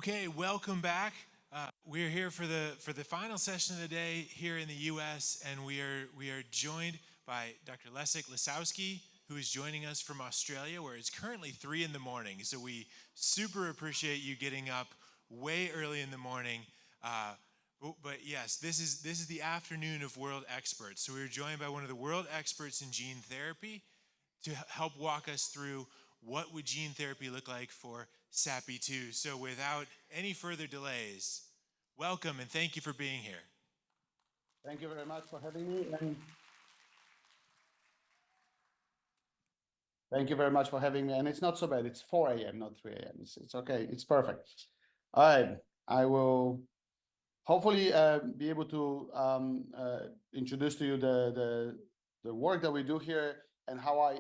Okay, welcome back. We're here for the final session of the day here in the U.S., and we are joined by Dr. Lisowski, who is joining us from Australia, where it's currently 3 in the morning. So we super appreciate you getting up way early in the morning. But yes, this is the afternoon of world experts. So we are joined by one of the world experts in gene therapy to help walk us through what would gene therapy look like for SATB2. So without any further delays, welcome and thank you for being here. Thank you very much for having me. And thank you very much for having me. And it's not so bad. It's 4 a.m., not 3 a.m. It's okay. It's perfect. All right. I will hopefully be able to introduce to you the work that we do here and how I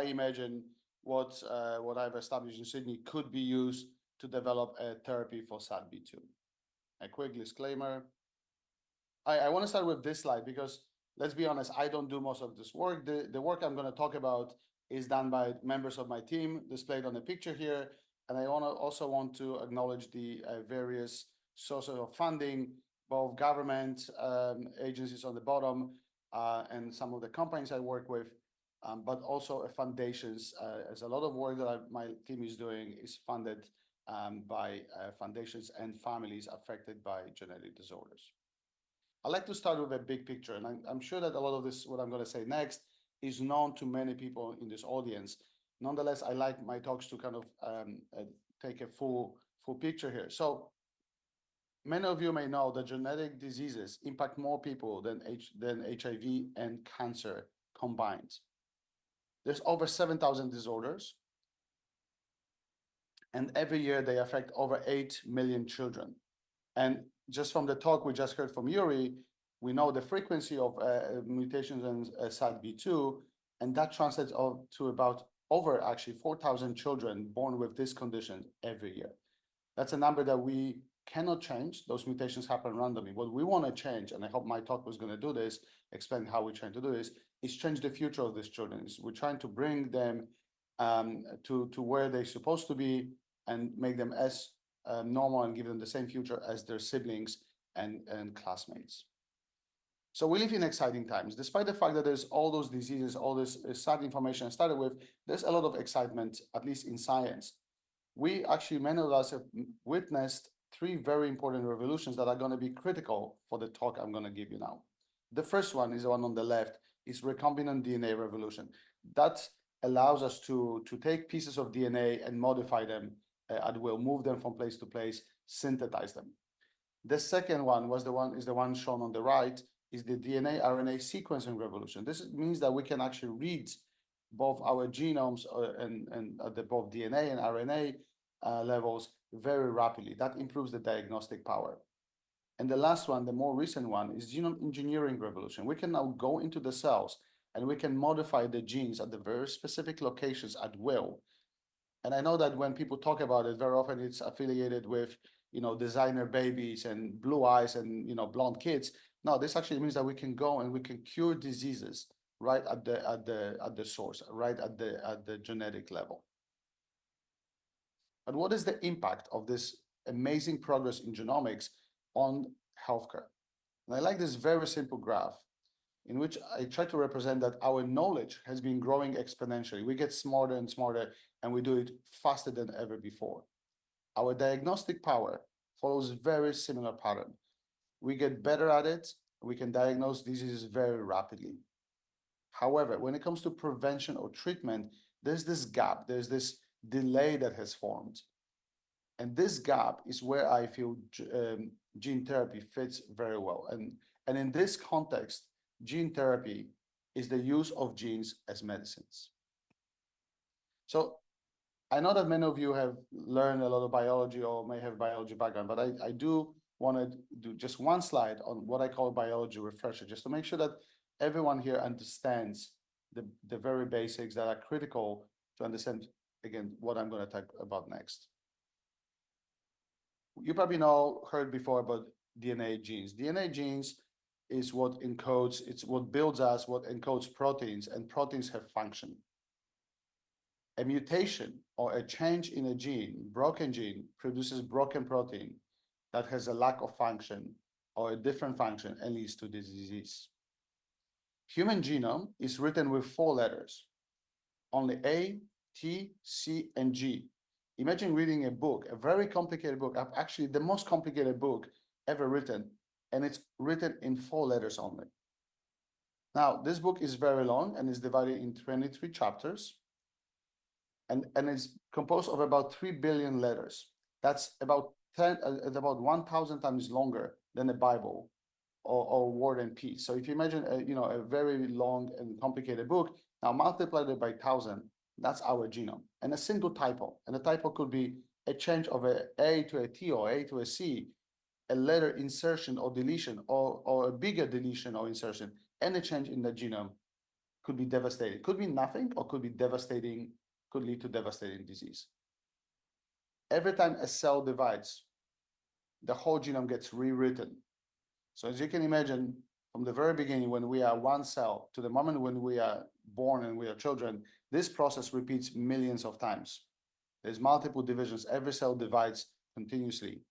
imagine what I've established in Sydney could be used to develop a therapy for SATB2. A quick disclaimer. I want to start with this slide because let's be honest, I don't do most of this work. The work I'm going to talk about is done by members of my team, displayed on the picture here. And I also want to acknowledge the various sources of funding, both government agencies on the bottom and some of the companies I work with, but also foundations, as a lot of work that my team is doing is funded by foundations and families affected by genetic disorders. I'd like to start with a big picture, and I'm sure that a lot of this, what I'm going to say next, is known to many people in this audience. Nonetheless, I like my talks to kind of take a full picture here. So many of you may know that genetic diseases impact more people than HIV and cancer combined. There's over 7,000 disorders, and every year they affect over 8 million children. And just from the talk we just heard from Yuri, we know the frequency of mutations in SATB2, and that translates to about over actually 4,000 children born with this condition every year. That's a number that we cannot change. Those mutations happen randomly. What we want to change, and I hope my talk was going to do this, explain how we're trying to do this, is change the future of these children. We're trying to bring them to where they're supposed to be and make them as normal and give them the same future as their siblings and classmates. So we live in exciting times. Despite the fact that there's all those diseases, all this sad information I started with, there's a lot of excitement, at least in science. We actually, many of us have witnessed 3 very important revolutions that are going to be critical for the talk I'm going to give you now. The first one is the one on the left, is recombinant DNA revolution. That allows us to take pieces of DNA and modify them at will, move them from place to place, synthesize them. The second one is the one shown on the right, is the DNA RNA sequencing revolution. This means that we can actually read both our genomes and at the both DNA and RNA levels very rapidly. That improves the diagnostic power. And the last one, the more recent one, is genome engineering revolution. We can now go into the cells and we can modify the genes at the very specific locations at will. And I know that when people talk about it, very often it's affiliated with, designer babies and blue eyes and, blonde kids. No, this actually means that we can go and we can cure diseases right at the source, right at the genetic level. But what is the impact of this amazing progress in genomics on healthcare? And I like this very simple graph in which I try to represent that our knowledge has been growing exponentially. We get smarter and smarter, and we do it faster than ever before. Our diagnostic power follows a very similar pattern. We get better at it. We can diagnose diseases very rapidly. However, when it comes to prevention or treatment, there's this gap, there's this delay that has formed. And this gap is where I feel gene therapy fits very well. And in this context, gene therapy is the use of genes as medicines. So I know that many of you have learned a lot of biology or may have biology background, but I do want to do just one slide on what I call biology refresher, just to make sure that everyone here understands the very basics that are critical to understand, again, what I'm going to talk about next. You probably heard before about DNA genes. DNA genes is what encodes, it's what builds us, what encodes proteins, and proteins have function. A mutation or a change in a gene, broken gene, produces broken protein that has a lack of function or a different function and leads to this disease. Human genome is written with 4 letters, only A, T, C, and G. Imagine reading a book, a very complicated book, actually the most complicated book ever written, and it's written in 4 letters only. Now, this book is very long and is divided in 23 chapters, and it's composed of about 3 billion letters. That's about 1,000 times longer than the Bible or War and Peace. So if you imagine a very long and complicated book, now multiply it by 1,000, that's our genome. And a single typo, and a typo could be a change of A to a T or A to a C, a letter insertion or deletion, or a bigger deletion or insertion. Any change in the genome could be devastating. Could be nothing, or could be devastating, could lead to devastating disease. Every time a cell divides, the whole genome gets rewritten. So as you can imagine, from the very beginning, when we are one cell, to the moment when we are born and we are children, this process repeats millions of times. There's multiple divisions. Every cell divides continuously.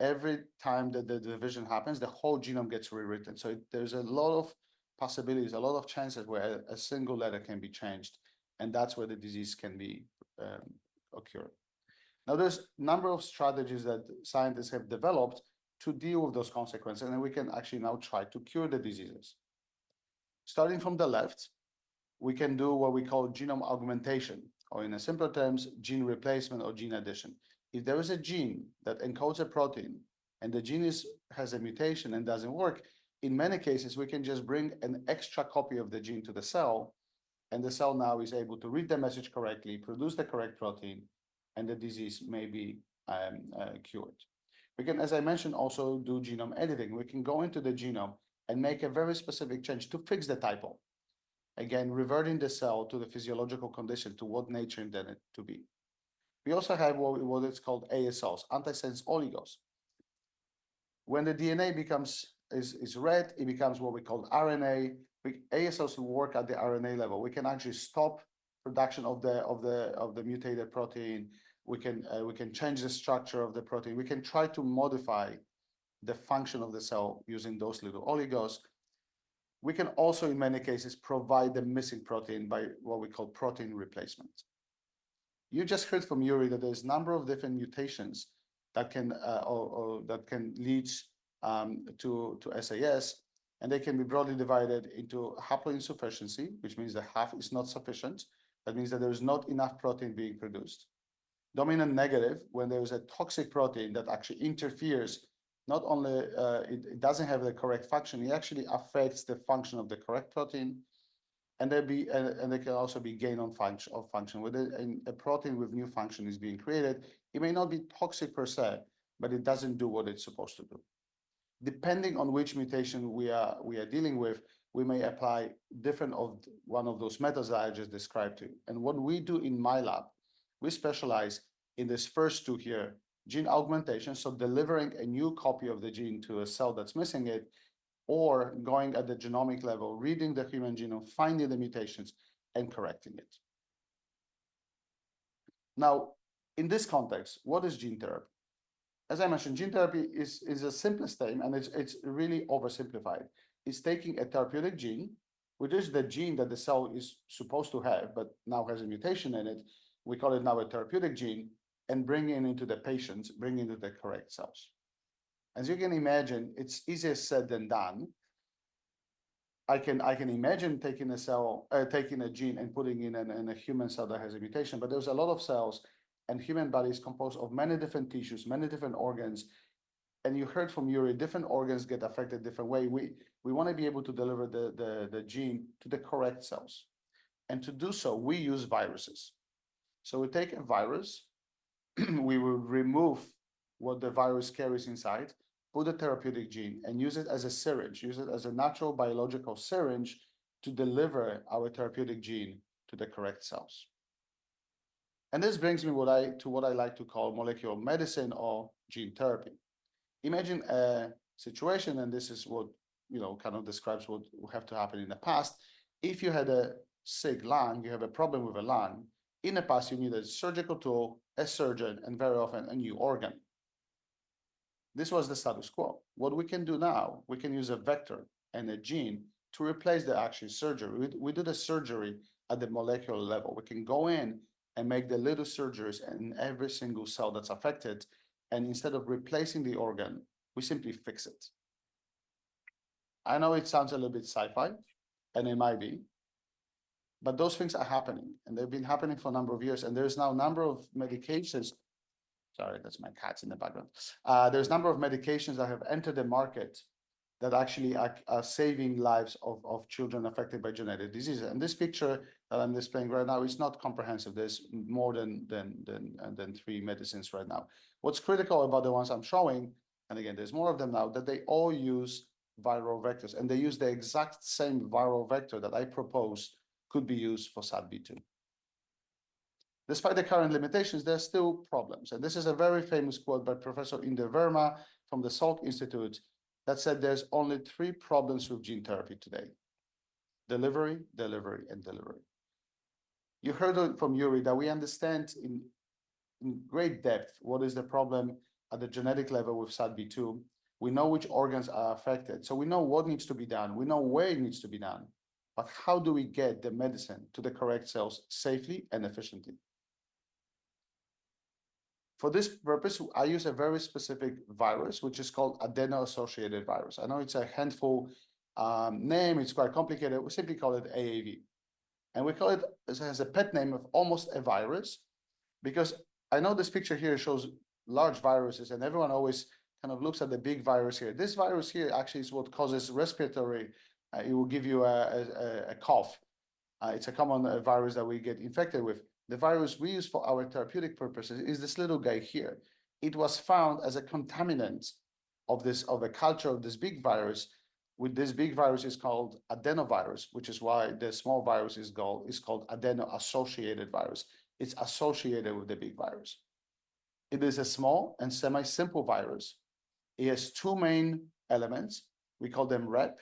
Every time that the division happens, the whole genome gets rewritten. So there's a lot of possibilities, a lot of chances where a single letter can be changed, and that's where the disease can be occur. Now, there's a number of strategies that scientists have developed to deal with those consequences, and we can actually now try to cure the diseases. Starting from the left, we can do what we call genome augmentation, or in a simpler terms, gene replacement or gene addition. If there is a gene that encodes a protein and the gene has a mutation and doesn't work, in many cases, we can just bring an extra copy of the gene to the cell, and the cell now is able to read the message correctly, produce the correct protein, and the disease may be cured. We can, as I mentioned, also do genome editing. We can go into the genome and make a very specific change to fix the typo. Again, reverting the cell to the physiological condition, to what nature intended to be. We also have what is called ASOs, antisense oligos. When the DNA is read, it becomes what we call RNA. ASOs will work at the RNA level. We can actually stop production of the mutated protein. We can change the structure of the protein. We can try to modify the function of the cell using those little oligos. We can also, in many cases, provide the missing protein by what we call protein replacement. You just heard from Yuri that there's a number of different mutations that can that can lead to SAS, and they can be broadly divided into haploinsufficiency, which means the half is not sufficient. That means that there is not enough protein being produced. Dominant negative, when there is a toxic protein that actually interferes, not only it doesn't have the correct function, it actually affects the function of the correct protein, and there can also be gain of function. When a protein with new function is being created, it may not be toxic per se, but it doesn't do what it's supposed to do. Depending on which mutation we are dealing with, we may apply one of those methods that I just described to you. And what we do in my lab, we specialize in this first two here, gene augmentation, so delivering a new copy of the gene to a cell that's missing it, or going at the genomic level, reading the human genome, finding the mutations, and correcting it. Now, in this context, what is gene therapy? As I mentioned, gene therapy is the simplest thing, and it's really oversimplified. It's taking a therapeutic gene, which is the gene that the cell is supposed to have, but now has a mutation in it. We call it now a therapeutic gene, and bringing it into the patients, bringing it to the correct cells. As you can imagine, it's easier said than done. I can imagine taking a gene and putting in a human cell that has a mutation, but there's a lot of cells, and human body is composed of many different tissues, many different organs. And you heard from Yuri, different organs get affected different way. We want to be able to deliver the gene to the correct cells. And to do so, we use viruses. So we take a virus, we will remove what the virus carries inside, put a therapeutic gene, and use it as a syringe, use it as a natural biological syringe to deliver our therapeutic gene to the correct cells. And this brings me to what I like to call molecular medicine or gene therapy. Imagine a situation, and this is what kind of describes what will have to happen in the past. If you had a sick lung, you have a problem with a lung, in the past you need a surgical tool, a surgeon, and very often a new organ. This was the status quo. What we can do now, we can use a vector and a gene to replace the actual surgery. We do the surgery at the molecular level. We can go in and make the little surgeries in every single cell that's affected. And instead of replacing the organ, we simply fix it. I know it sounds a little bit sci-fi, and it might be, but those things are happening, and they've been happening for a number of years. And there's now a number of medications. Sorry, that's my cats in the background. There's a number of medications that have entered the market that actually are saving lives of children affected by genetic diseases. And this picture that I'm displaying right now is not comprehensive. There's more than 3 medicines right now. What's critical about the ones I'm showing, and again, there's more of them now, that they all use viral vectors, and they use the exact same viral vector that I propose could be used for SATB2. Despite the current limitations, there are still problems. And this is a very famous quote by Professor Inder Verma from the Salk Institute that said there's only 3 problems with gene therapy today: delivery, delivery, and delivery. You heard from Yuri that we understand in great depth what is the problem at the genetic level with SATB2. We know which organs are affected. So we know what needs to be done. We know where it needs to be done. But how do we get the medicine to the correct cells safely and efficiently? For this purpose, I use a very specific virus, which is called adeno-associated virus. I know it's a handful name, it's quite complicated. We simply call it AAV. And we call it, it has a pet name of almost a virus, because I know this picture here shows large viruses, and everyone always kind of looks at the big virus here. This virus here actually is what causes respiratory, it will give you a cough. It's a common virus that we get infected with. The virus we use for our therapeutic purposes is this little guy here. It was found as a contaminant of a culture of this big virus. With this big virus is called adenovirus, which is why the small virus is called adeno-associated virus. It's associated with the big virus. It is a small and semi-simple virus. It has 2 main elements. We call them rep.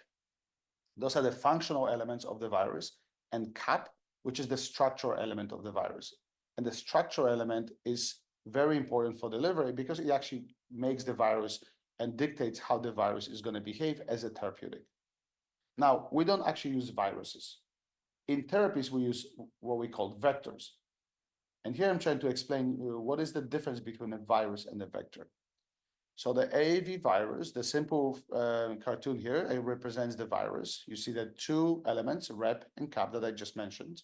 Those are the functional elements of the virus, and cap, which is the structural element of the virus. And the structural element is very important for delivery because it actually makes the virus and dictates how the virus is going to behave as a therapeutic. Now, we don't actually use viruses. In therapies, we use what we call vectors. And here I'm trying to explain what is the difference between a virus and a vector. So the AAV virus, the simple cartoon here, it represents the virus. You see the 2 elements, rep and cap, that I just mentioned.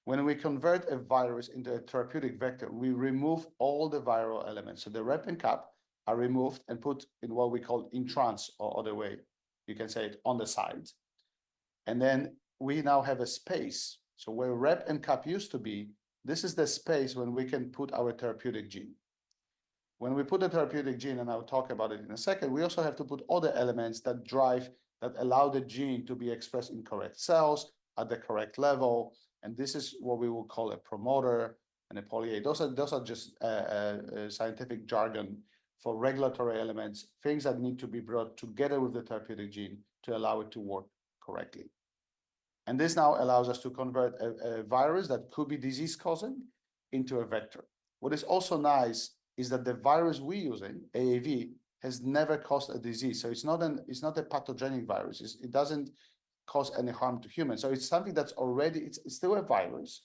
When we convert a virus into a therapeutic vector, we remove all the viral elements. So the rep and cap are removed and put in what we call in trans, or other way, you can say it, on the side. And then we now have a space. So where rep and cap used to be, this is the space when we can put our therapeutic gene. When we put a therapeutic gene, and I'll talk about it in a second, we also have to put other elements that allow the gene to be expressed in correct cells at the correct level. And this is what we will call a promoter and a poly-A. Those are just scientific jargon for regulatory elements, things that need to be brought together with the therapeutic gene to allow it to work correctly. And this now allows us to convert a virus that could be disease-causing into a vector. What is also nice is that the virus we're using, AAV, has never caused a disease. So it's not a pathogenic virus. It doesn't cause any harm to humans. So it's something that's already, it's still a virus,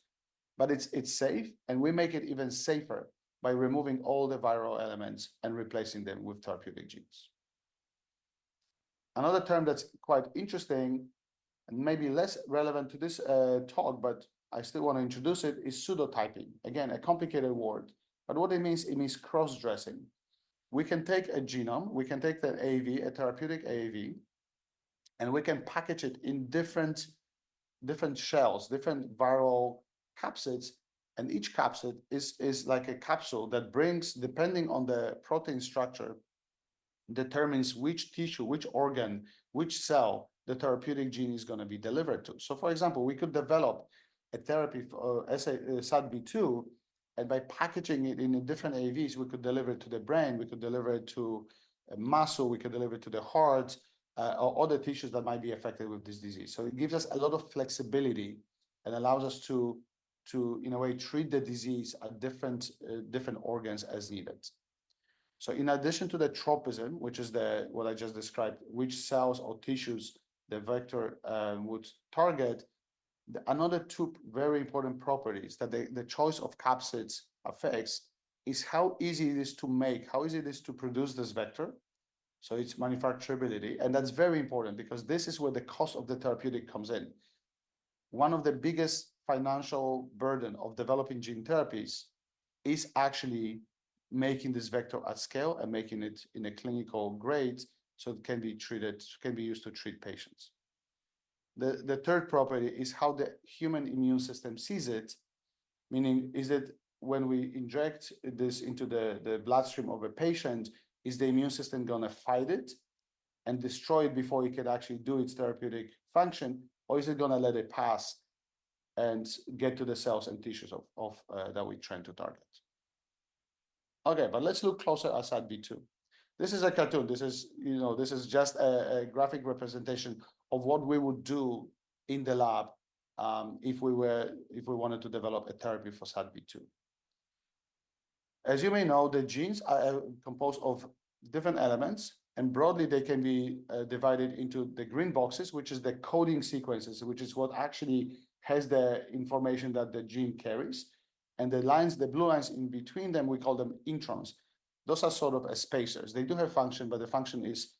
but it's safe, and we make it even safer by removing all the viral elements and replacing them with therapeutic genes. Another term that's quite interesting and maybe less relevant to this talk, but I still want to introduce it, is pseudotyping. Again, a complicated word, but what it means cross-dressing. We can take a genome, we can take the AAV, a therapeutic AAV, and we can package it in different shells, different viral capsids, and each capsid is like a capsule that brings, depending on the protein structure, determines which tissue, which organ, which cell the therapeutic gene is going to be delivered to. So for example, we could develop a therapy for SATB2, and by packaging it in different AAVs, we could deliver it to the brain, we could deliver it to a muscle, we could deliver it to the heart, or other tissues that might be affected with this disease. So it gives us a lot of flexibility and allows us to in a way treat the disease at different organs as needed. So in addition to the tropism, which is what I just described, which cells or tissues the vector would target, another two very important properties that the choice of capsids affects is how easy it is to make, how easy it is to produce this vector. So it's manufacturability, and that's very important because this is where the cost of the therapeutic comes in. One of the biggest financial burden of developing gene therapies is actually making this vector at scale and making it in a clinical grade so it can be treated, can be used to treat patients. The third property is how the human immune system sees it, meaning is it when we inject this into the bloodstream of a patient, is the immune system going to fight it and destroy it before it can actually do its therapeutic function, or is it going to let it pass and get to the cells and tissues that we're trying to target? Okay, but let's look closer at SATB2. This is a cartoon. This is just a graphic representation of what we would do in the lab if we wanted to develop a therapy for SATB2. As you may know, the genes are composed of different elements, and broadly they can be divided into the green boxes, which is the coding sequences, which is what actually has the information that the gene carries. And the lines, the blue lines in between them, we call them introns. Those are sort of spacers. They do have function, but the function is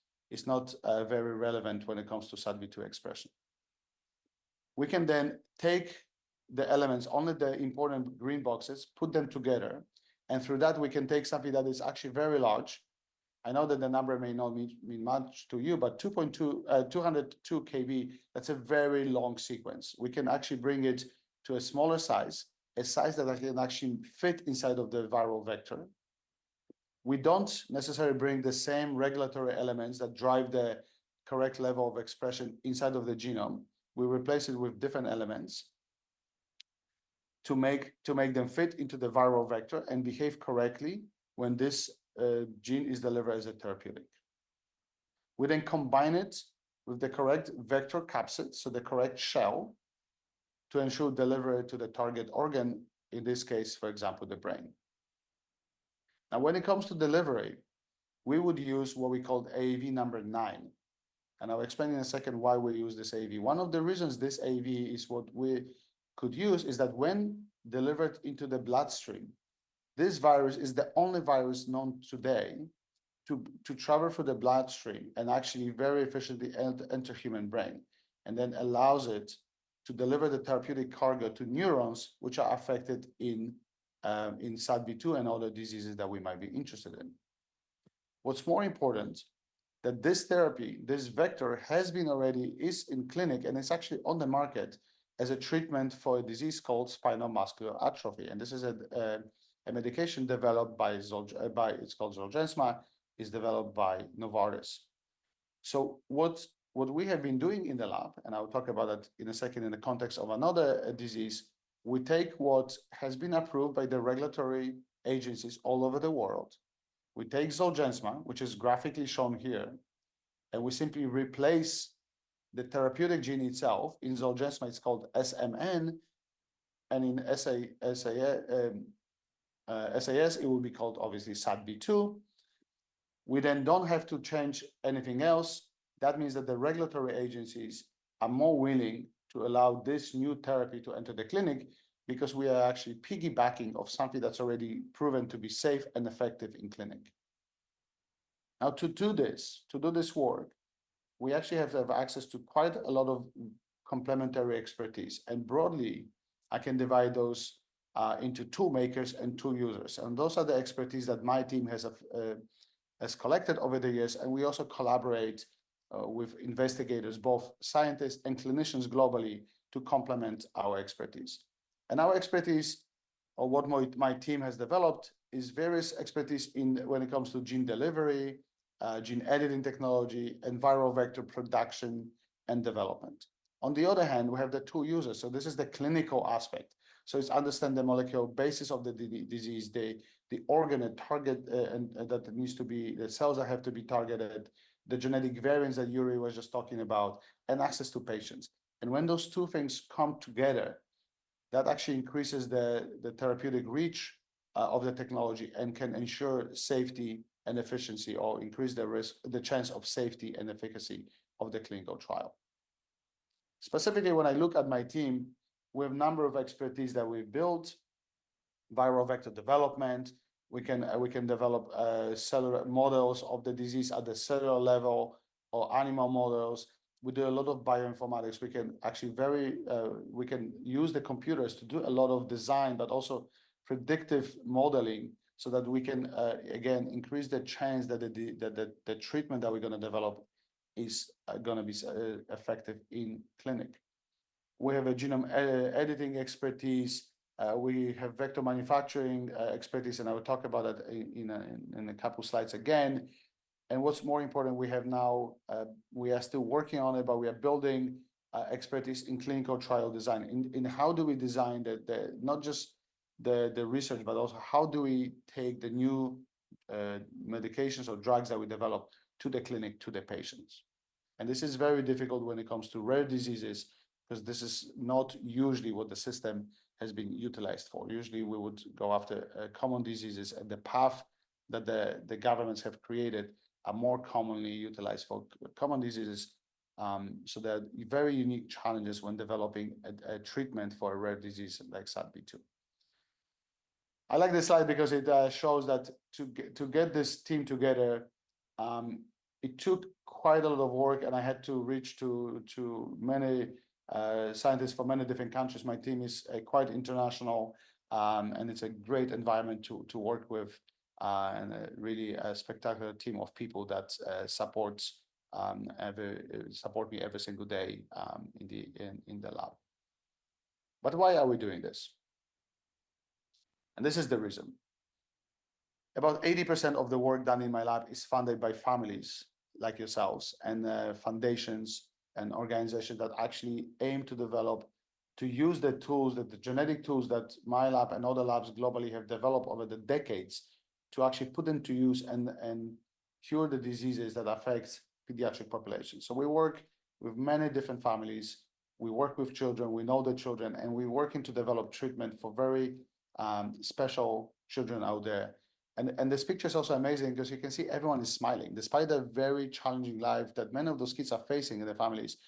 not very relevant when it comes to SATB2 expression. We can then take the elements, only the important green boxes, put them together, and through that we can take something that is actually very large. I know that the number may not mean much to you, but 202 kb, that's a very long sequence. We can actually bring it to a smaller size, a size that can actually fit inside of the viral vector. We don't necessarily bring the same regulatory elements that drive the correct level of expression inside of the genome. We replace it with different elements to make them fit into the viral vector and behave correctly when this gene is delivered as a therapeutic. We then combine it with the correct vector capsid, so the correct shell, to ensure delivery to the target organ, in this case, for example, the brain. Now, when it comes to delivery, we would use what we call AAV number 9. And I'll explain in a second why we use this AAV. One of the reasons this AAV is what we could use is that when delivered into the bloodstream, this virus is the only virus known today to travel through the bloodstream and actually very efficiently enter human brain, and then allows it to deliver the therapeutic cargo to neurons, which are affected in SATB2 and other diseases that we might be interested in. What's more important, that this therapy, this vector is in clinic and it's actually on the market as a treatment for a disease called spinal muscular atrophy. And this is a medication developed by it's called Zolgensma, is developed by Novartis. So what we have been doing in the lab, and I'll talk about that in a second in the context of another disease, we take what has been approved by the regulatory agencies all over the world. We take Zolgensma, which is graphically shown here, and we simply replace the therapeutic gene itself. In Zolgensma, it's called SMN, and in SAS, it will be called obviously SATB2. We then don't have to change anything else. That means that the regulatory agencies are more willing to allow this new therapy to enter the clinic because we are actually piggybacking of something that's already proven to be safe and effective in clinic. Now, to do this work, we actually have to have access to quite a lot of complementary expertise. And broadly, I can divide those into tool makers and tool users. And those are the expertise that my team has collected over the years. And we also collaborate with investigators, both scientists and clinicians globally, to complement our expertise. And our expertise, or what my team has developed, is various expertise when it comes to gene delivery, gene editing technology, and viral vector production and development. On the other hand, we have the tool users. So this is the clinical aspect. So it's understand the molecular basis of the disease, the organ and target, and that needs to be, the cells that have to be targeted, the genetic variants that Yuri was just talking about, and access to patients. And when those two things come together, that actually increases the therapeutic reach of the technology and can ensure safety and efficiency, or increase the chance of safety and efficacy of the clinical trial. Specifically, when I look at my team, we have a number of expertise that we've built: viral vector development. We can develop cellular models of the disease at the cellular level, or animal models. We do a lot of bioinformatics. We can actually we can use the computers to do a lot of design, but also predictive modeling, so that we can again increase the chance that the treatment that we're going to develop is going to be effective in clinic. We have a genome editing expertise. We have vector manufacturing expertise, and I will talk about that in a couple slides again. And what's more important, we have now, we are still working on it, but we are building expertise in clinical trial design. In how do we design not just the research, but also how do we take the new medications or drugs that we develop to the clinic, to the patients. And this is very difficult when it comes to rare diseases, because this is not usually what the system has been utilized for. Usually we would go after common diseases, and the path that the governments have created are more commonly utilized for common diseases. So there are very unique challenges when developing a treatment for a rare disease like SATB2. I like this slide because it shows that to get this team together, it took quite a lot of work, and I had to reach to many scientists from many different countries. My team is quite international, and it's a great environment to work with, and really a spectacular team of people that support me every single day in the lab. But why are we doing this? And this is the reason. About 80% of the work done in my lab is funded by families like yourselves, and foundations and organizations that actually aim to develop, to use the tools, the genetic tools that my lab and other labs globally have developed over the decades, to actually put them to use and cure the diseases that affect pediatric populations. So we work with many different families. We work with children. We know the children, and we're working to develop treatment for very special children out there. And this picture is also amazing because you can see everyone is smiling. Despite the very challenging life that many of those kids are facing in their families,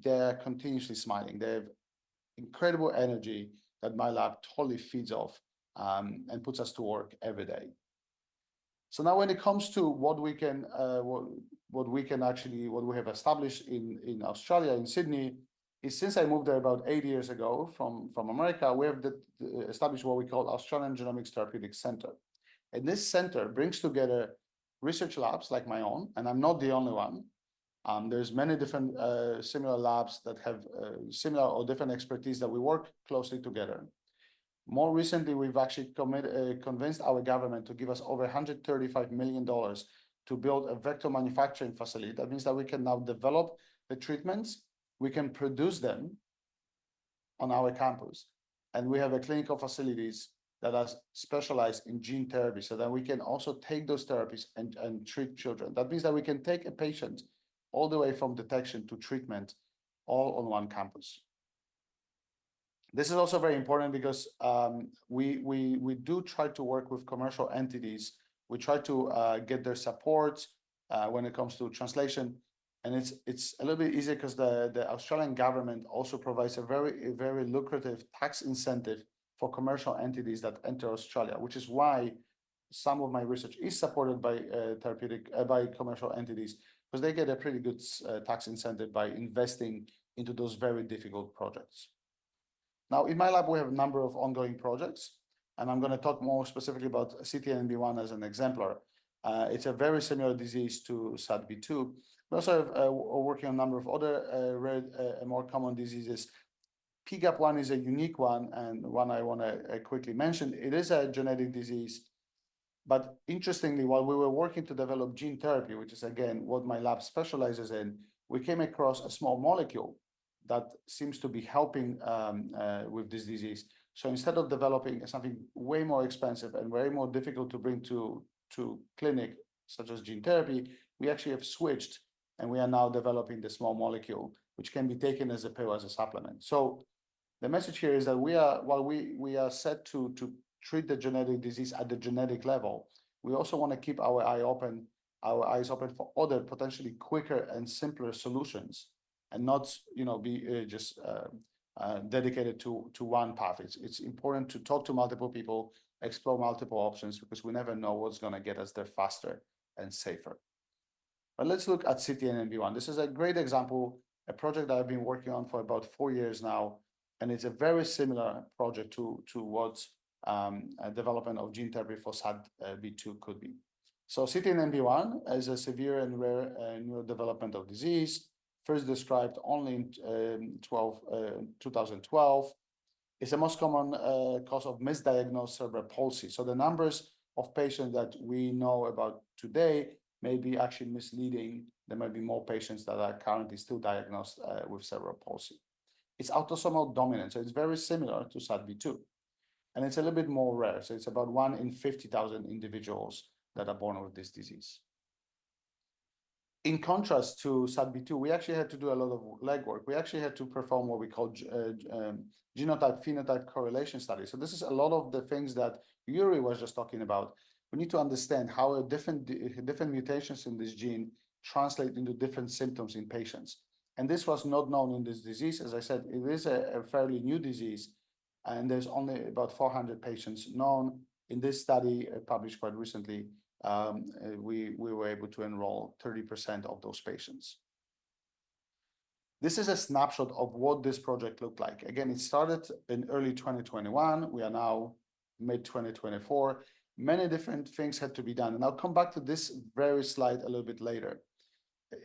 they're continuously smiling. They have incredible energy that my lab totally feeds off, and puts us to work every day. So now when it comes to what we have established in Australia, in Sydney, is since I moved there about 8 years ago from America, we have established what we call Australian Genomics Therapeutics Center. And this center brings together research labs like my own, and I'm not the only one. There's many different similar labs that have similar or different expertise that we work closely together. More recently, we've actually convinced our government to give us over $135 million to build a vector manufacturing facility. That means that we can now develop the treatments, we can produce them on our campus, and we have clinical facilities that are specialized in gene therapy, so that we can also take those therapies and treat children. That means that we can take a patient all the way from detection to treatment, all on one campus. This is also very important because we do try to work with commercial entities. We try to get their support when it comes to translation, and it's a little bit easier because the Australian government also provides a very lucrative tax incentive for commercial entities that enter Australia, which is why some of my research is supported by by commercial entities, because they get a pretty good tax incentive by investing into those very difficult projects. Now, in my lab, we have a number of ongoing projects, and I'm going to talk more specifically about CTNB1 as an exemplar. It's a very similar disease to SATB2. We also have working on a number of other rare, more common diseases. PGAP1 is a unique one, and one I want to quickly mention. It is a genetic disease, but interestingly, while we were working to develop gene therapy, which is again what my lab specializes in, we came across a small molecule that seems to be helping with this disease. So instead of developing something way more expensive and way more difficult to bring to clinic, such as gene therapy, we actually have switched, and we are now developing the small molecule, which can be taken as a pill, as a supplement. So The message here is that while we are set to treat the genetic disease at the genetic level, we also want to keep our eyes open for other potentially quicker and simpler solutions, and not be just dedicated to one path. It's important to talk to multiple people, explore multiple options, because we never know what's going to get us there faster and safer. But let's look at CTNNB1. This is a great example, a project that I've been working on for about 4 years now, and it's a very similar project to what development of gene therapy for SATB2 could be. So CTNNB1 is a severe and rare neurodevelopmental disease, first described only in 2012. It's the most common cause of misdiagnosed cerebral palsy. So the numbers of patients that we know about today may be actually misleading. There might be more patients that are currently still diagnosed with cerebral palsy. It's autosomal dominant, so it's very similar to SATB2. And it's a little bit more rare. So it's about 1 in 50,000 individuals that are born with this disease. In contrast to SATB2, we actually had to do a lot of legwork. We actually had to perform what we call genotype-phenotype correlation studies. So this is a lot of the things that Yuri was just talking about. We need to understand how different mutations in this gene translate into different symptoms in patients. And this was not known in this disease. As I said, it is a fairly new disease, and there's only about 400 patients known. In this study, published quite recently, we were able to enroll 30% of those patients. This is a snapshot of what this project looked like. Again, it started in early 2021. We are now mid-2024. Many different things had to be done. And I'll come back to this very slide a little bit later.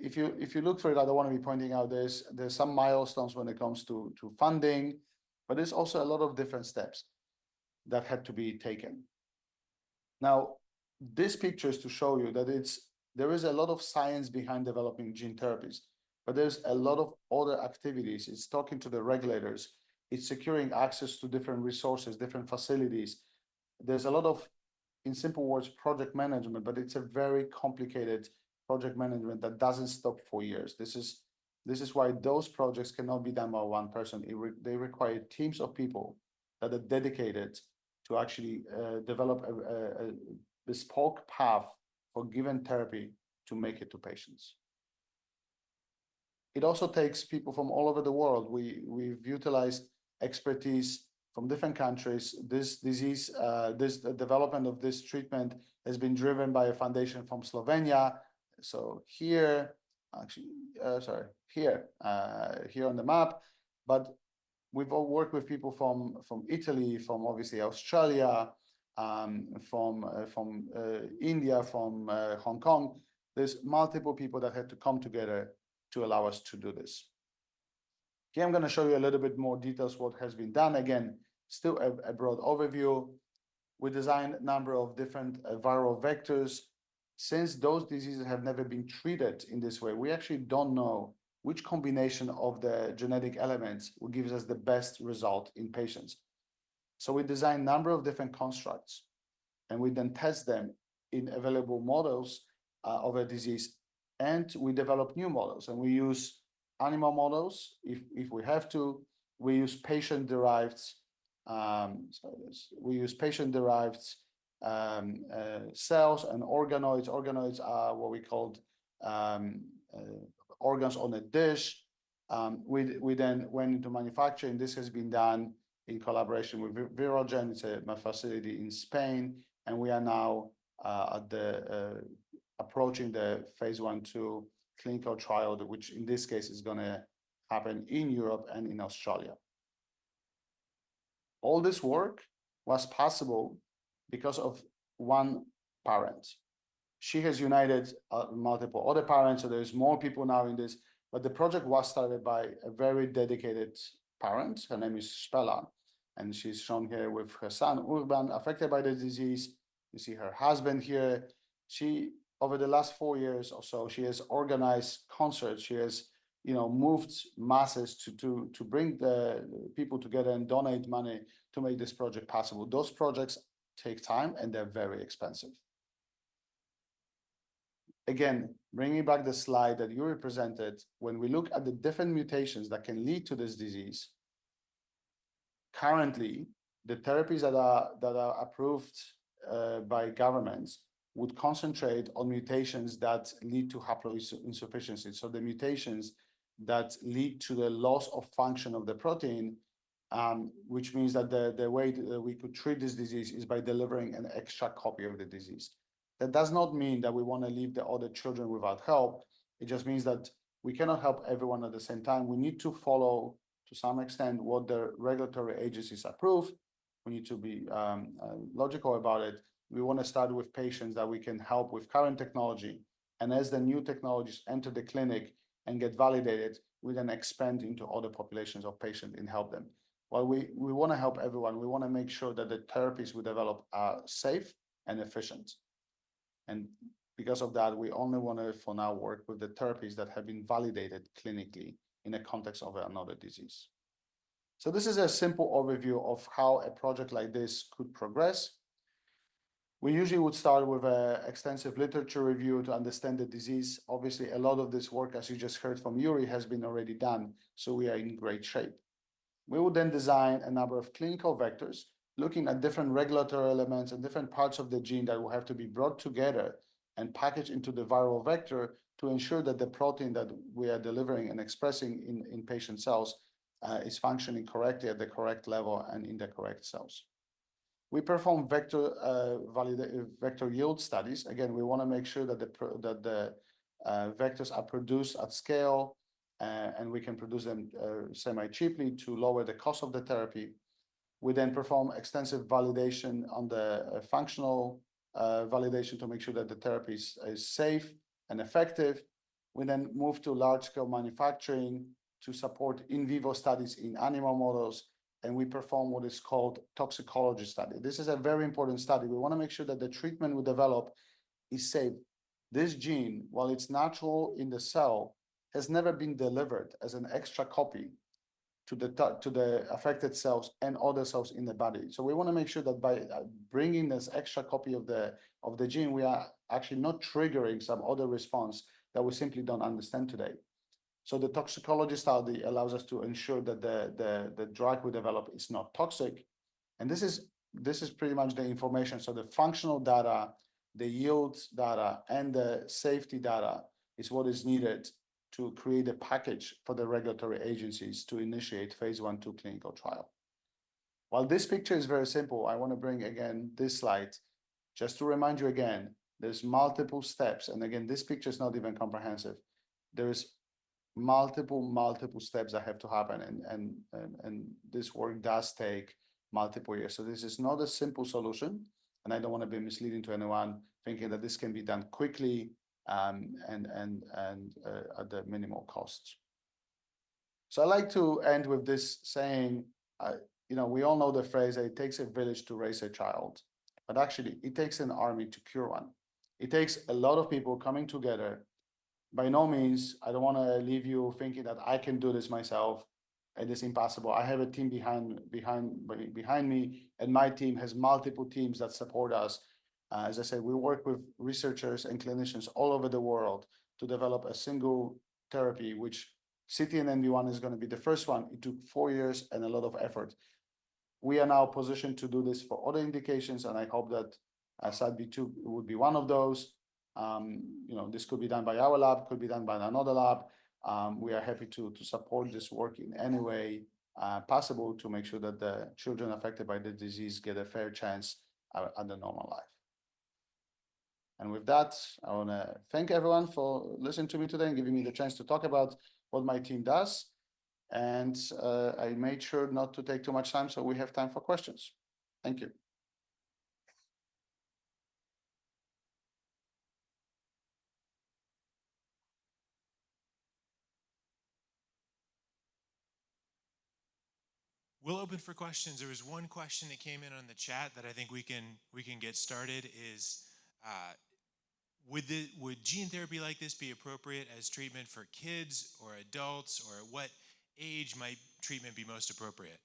If you look for it, I don't want to be pointing out there's some milestones when it comes to funding, but there's also a lot of different steps that had to be taken. Now, this picture is to show you that there is a lot of science behind developing gene therapies, but there's a lot of other activities. It's talking to the regulators. It's securing access to different resources, different facilities. There's a lot of, in simple words, project management, but it's a very complicated project management that doesn't stop for years. This is why those projects cannot be done by one person. They require teams of people that are dedicated to actually develop a bespoke path for given therapy to make it to patients. It also takes people from all over the world. We've utilized expertise from different countries. This disease, the development of this treatment has been driven by a foundation from Slovenia. So here, actually, here on the map, but we've all worked with people from Italy, from obviously Australia, from India, from Hong Kong. There's multiple people that had to come together to allow us to do this. Here I'm going to show you a little bit more details what has been done. Again, still a broad overview. We designed a number of different viral vectors. Since those diseases have never been treated in this way, we actually don't know which combination of the genetic elements will give us the best result in patients. So we designed a number of different constructs, and we then test them in available models of a disease, and we develop new models. And we use animal models if we have to. We use patient-derived cells and organoids. Organoids are what we called organs on a dish. We then went into manufacturing. This has been done in collaboration with Virogen. It's a facility in Spain, and we are now approaching the phase 1/2 clinical trial, which in this case is going to happen in Europe and in Australia. All this work was possible because of one parent. She has united multiple other parents, so there's more people now in this, but the project was started by a very dedicated parent. Her name is Spela, and she's shown here with her son, Urban, affected by the disease. You see her husband here. She, over the last 4 years or so, she has organized concerts. She has, moved masses to bring the people together and donate money to make this project possible. Those projects take time and they're very expensive. Again, bringing back the slide that you represented, when we look at the different mutations that can lead to this disease, currently, the therapies that are approved by governments would concentrate on mutations that lead to haploinsufficiency. So the mutations that lead to the loss of function of the protein, which means that the way that we could treat this disease is by delivering an extra copy of the disease. That does not mean that we want to leave the other children without help. It just means that we cannot help everyone at the same time. We need to follow, to some extent, what the regulatory agencies approve. We need to be logical about it. We want to start with patients that we can help with current technology. And as the new technologies enter the clinic and get validated, we then expand into other populations of patients and help them. While we want to help everyone, we want to make sure that the therapies we develop are safe and efficient. And because of that, we only want to, for now, work with the therapies that have been validated clinically in the context of another disease. So this is a simple overview of how a project like this could progress. We usually would start with an extensive literature review to understand the disease. Obviously, a lot of this work, as you just heard from Yuri, has been already done, so we are in great shape. We would then design a number of clinical vectors, looking at different regulatory elements and different parts of the gene that will have to be brought together and packaged into the viral vector to ensure that the protein that we are delivering and expressing in patient cells is functioning correctly at the correct level and in the correct cells. We perform vector yield studies. Again, we want to make sure that the vectors are produced at scale and we can produce them semi-cheaply to lower the cost of the therapy. We then perform extensive validation on the functional validation to make sure that the therapy is safe and effective. We then move to large-scale manufacturing to support in vivo studies in animal models, and we perform what is called toxicology study. This is a very important study. We want to make sure that the treatment we develop is safe. This gene, while it's natural in the cell, has never been delivered as an extra copy to the affected cells and other cells in the body. So we want to make sure that by bringing this extra copy of the gene, we are actually not triggering some other response that we simply don't understand today. So the toxicology study allows us to ensure that the drug we develop is not toxic. And this is pretty much the information. So the functional data, the yields data, and the safety data is what is needed to create a package for the regulatory agencies to initiate phase 1/2 clinical trial. While this picture is very simple, I want to bring again this slide just to remind you again, there's multiple steps. And again, this picture is not even comprehensive. There's multiple steps that have to happen. And this work does take multiple years. So this is not a simple solution. And I don't want to be misleading to anyone thinking that this can be done quickly and at the minimal cost. So I like to end with this saying, we all know the phrase, it takes a village to raise a child, but actually it takes an army to cure one. It takes a lot of people coming together. By no means, I don't want to leave you thinking that I can do this myself. It is impossible. I have a team behind me, and my team has multiple teams that support us. As I said, we work with researchers and clinicians all over the world to develop a single therapy, which CTNNB1 is going to be the first one. It took 4 years and a lot of effort. We are now positioned to do this for other indications, and I hope that SATB2 would be one of those. This could be done by our lab, could be done by another lab. We are happy to support this work in any way possible to make sure that the children affected by the disease get a fair chance at the normal life. And with that, I want to thank everyone for listening to me today and giving me the chance to talk about what my team does. And I made sure not to take too much time, so we have time for questions. Thank you. We'll open for questions. There was one question that came in on the chat that I think we can get started. Is would gene therapy like this be appropriate as treatment for kids or adults, or at what age might treatment be most appropriate?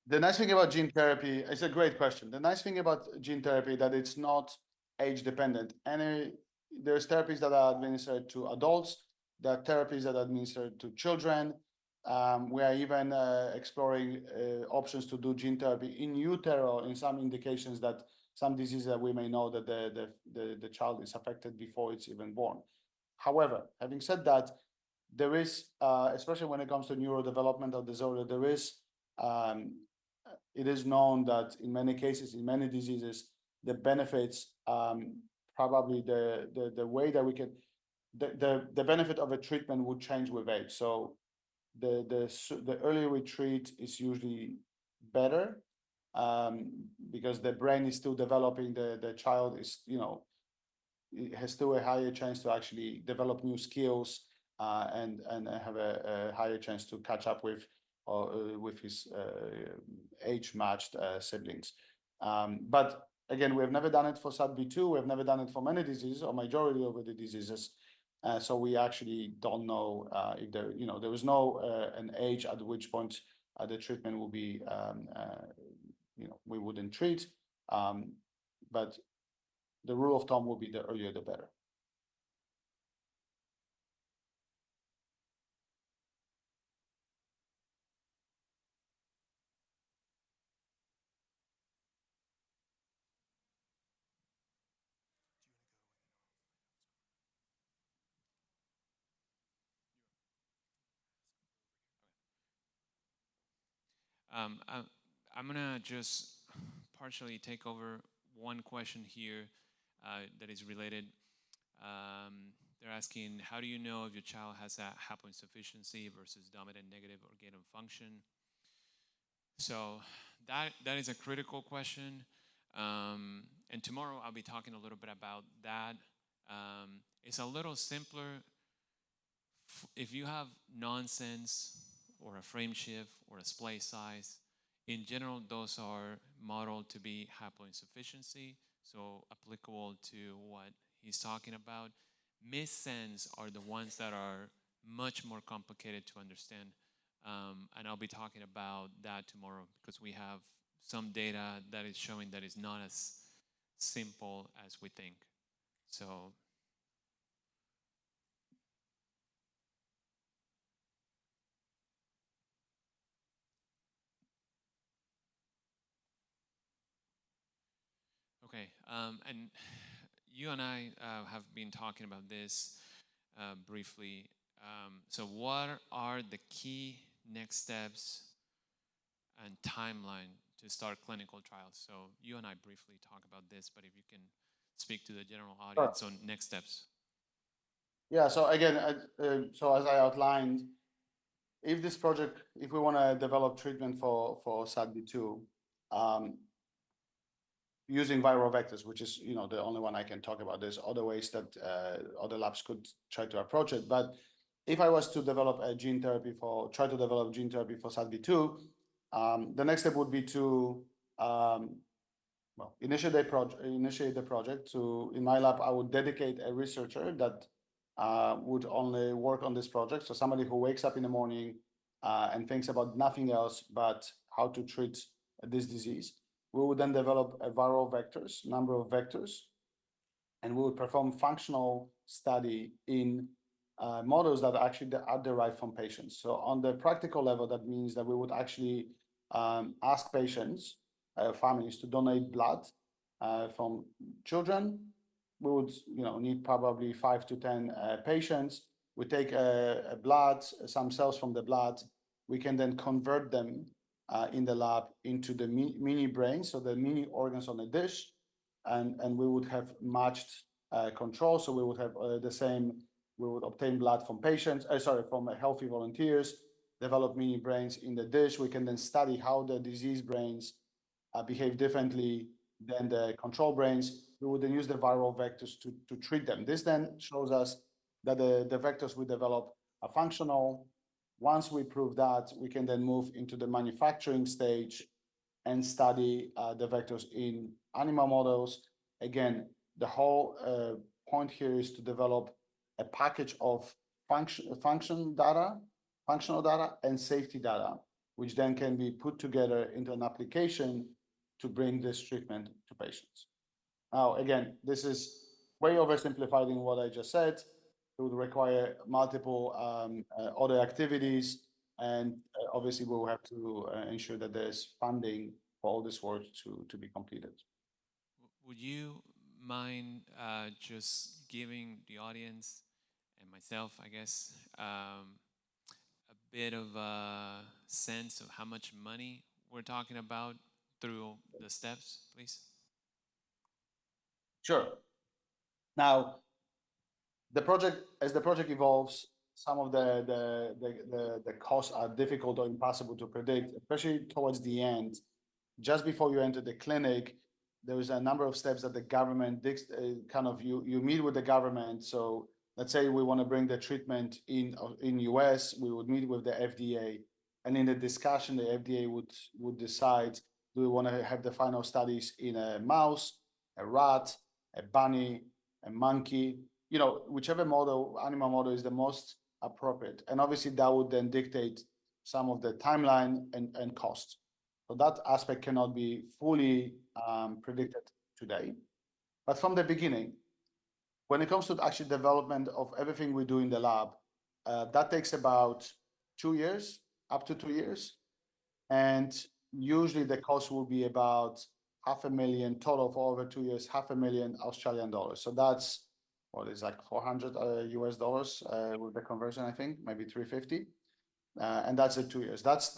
The nice thing about gene therapy, it's a great question. The nice thing about gene therapy that it's not age dependent. There's therapies that are administered to adults, there are therapies that are administered to children. We are even exploring options to do gene therapy in utero in some indications that some diseases that we may know that the child is affected before it's even born. However, having said that, there is, especially when it comes to neurodevelopmental disorder, it is known that in many cases, in many diseases, the benefits, probably the way that we can, the benefit of a treatment would change with age. So the earlier we treat is usually better, because the brain is still developing, the child is, it has still a higher chance to actually develop new skills, and have a higher chance to catch up with his age-matched siblings. But again, we have never done it for SATB2. We have never done it for many diseases or majority of the diseases. So we actually don't know if there is no an age at which point the treatment will be, we wouldn't treat. But the rule of thumb will be the earlier the better. I'm gonna just partially take over one question here that is related. They're asking, how do you know if your child has a haploinsufficiency versus dominant negative or gain of function? So that is a critical question. And tomorrow I'll be talking a little bit about that. It's a little simpler. If you have nonsense or a frame shift or a splice size, in general, those are modeled to be haploinsufficiency, so applicable to what he's talking about. Missense are the ones that are much more complicated to understand. And I'll be talking about that tomorrow because we have some data that is showing that it's not as simple as we think. So okay, and you and I have been talking about this briefly. So what are the key next steps and timeline to start clinical trials? So you and I briefly talk about this, but if you can speak to the general audience on next steps. Yeah, so again, so as I outlined, if we want to develop treatment for SATB2, using viral vectors, which is the only one I can talk about. There's other ways that other labs could try to approach it. But if I was to develop gene therapy for SATB2, the next step would be to initiate the project. In my lab, I would dedicate a researcher that would only work on this project. So somebody who wakes up in the morning and thinks about nothing else but how to treat this disease. We would then develop a number of vectors, and we would perform functional study in models that actually are derived from patients. So on the practical level, that means that we would actually ask patients, families to donate blood from children. We would need probably 5 to 10 patients. We take some cells from the blood. We can then convert them in the lab into the mini brain, so the mini organs on a dish, and we would have matched control. So we would have we would obtain blood from from healthy volunteers, develop mini brains in the dish. We can then study how the disease brains behave differently than the control brains. We would then use the viral vectors to treat them. This then shows us that the vectors we develop are functional. Once we prove that, we can then move into the manufacturing stage and study the vectors in animal models. Again, the whole point here is to develop a package of functional data and safety data, which then can be put together into an application to bring this treatment to patients. Now, again, this is way oversimplified in what I just said. It would require multiple other activities. And obviously, we'll have to ensure that there's funding for all this work to be completed. Would you mind just giving the audience and myself, I guess, a bit of a sense of how much money we're talking about through the steps, please? Sure. Now, as the project evolves, some of the costs are difficult or impossible to predict, especially towards the end. Just before you enter the clinic, there is a number of steps that the government you meet with the government. So let's say we want to bring the treatment in US, we would meet with the FDA, and in the discussion, the FDA would decide, do we want to have the final studies in a mouse, a rat, a bunny, a monkey, whichever animal model is the most appropriate. And obviously that would then dictate some of the timeline and cost. So that aspect cannot be fully predicted today. But from the beginning, when it comes to actually development of everything we do in the lab, that takes about 2 years, up to 2 years. And usually the cost will be about $500,000 total for over 2 years, $500,000 Australian dollars. So that's what is like 400 US dollars with the conversion, I think, maybe 350. And that's the 2 years. That's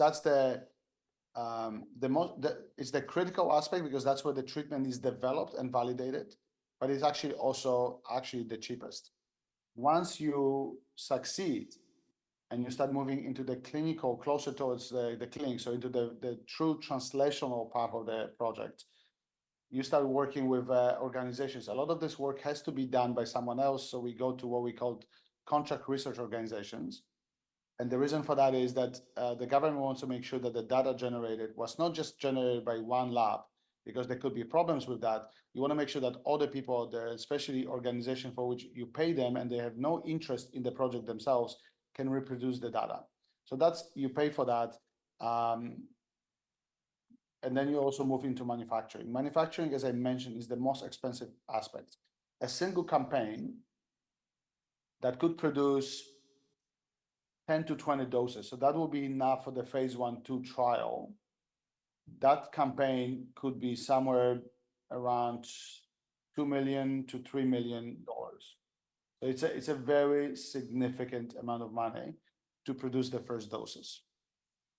it's the critical aspect because that's where the treatment is developed and validated, but it's actually also the cheapest. Once you succeed and you start moving into the clinical, closer towards the clinic, so into the true translational part of the project, you start working with organizations. A lot of this work has to be done by someone else, so we go to what we call contract research organizations. And the reason for that is that the government wants to make sure that the data generated was not just generated by one lab, because there could be problems with that. You want to make sure that other people out there, especially organizations for which you pay them and they have no interest in the project themselves, can reproduce the data. So you pay for that. And then you also move into manufacturing. Manufacturing, as I mentioned, is the most expensive aspect. A single campaign that could produce 10 to 20 doses. So that will be enough for the phase 1/2 trial. That campaign could be somewhere around $2 million to $3 million. So it's a very significant amount of money to produce the first doses.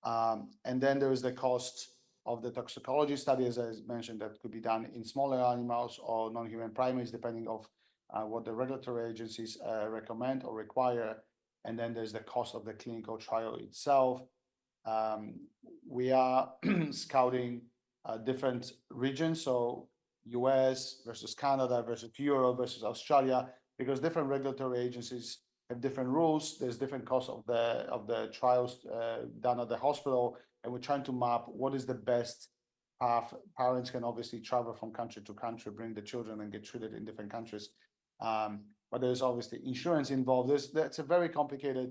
And then there is the cost of the toxicology study, as I mentioned, that could be done in smaller animals or non-human primates, depending on what the regulatory agencies recommend or require. And then there's the cost of the clinical trial itself. We are scouting different regions, so US versus Canada versus Europe versus Australia, because different regulatory agencies have different rules. There's different costs of the trials done at the hospital, and we're trying to map what is the best path. Parents can obviously travel from country to country, bring the children and get treated in different countries. But there's obviously insurance involved. That's a very complicated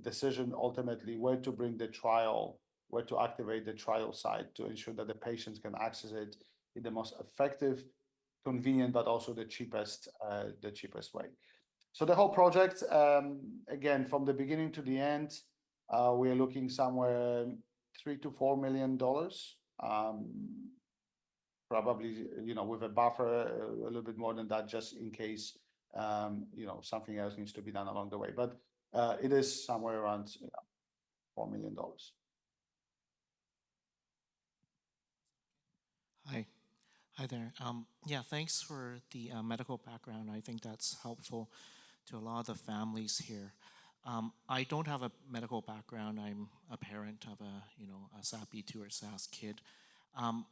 decision ultimately, where to bring the trial, where to activate the trial site to ensure that the patients can access it in the most effective, convenient, but also the cheapest way. So the whole project, again, from the beginning to the end, we are looking somewhere $3 to $4 million. Probably, with a buffer, a little bit more than that, just in case, something else needs to be done along the way. But it is somewhere around $4 million. Hi there. Yeah, thanks for the medical background. I think that's helpful to a lot of the families here. I don't have a medical background. I'm a parent of a SATB2 or SAS kid.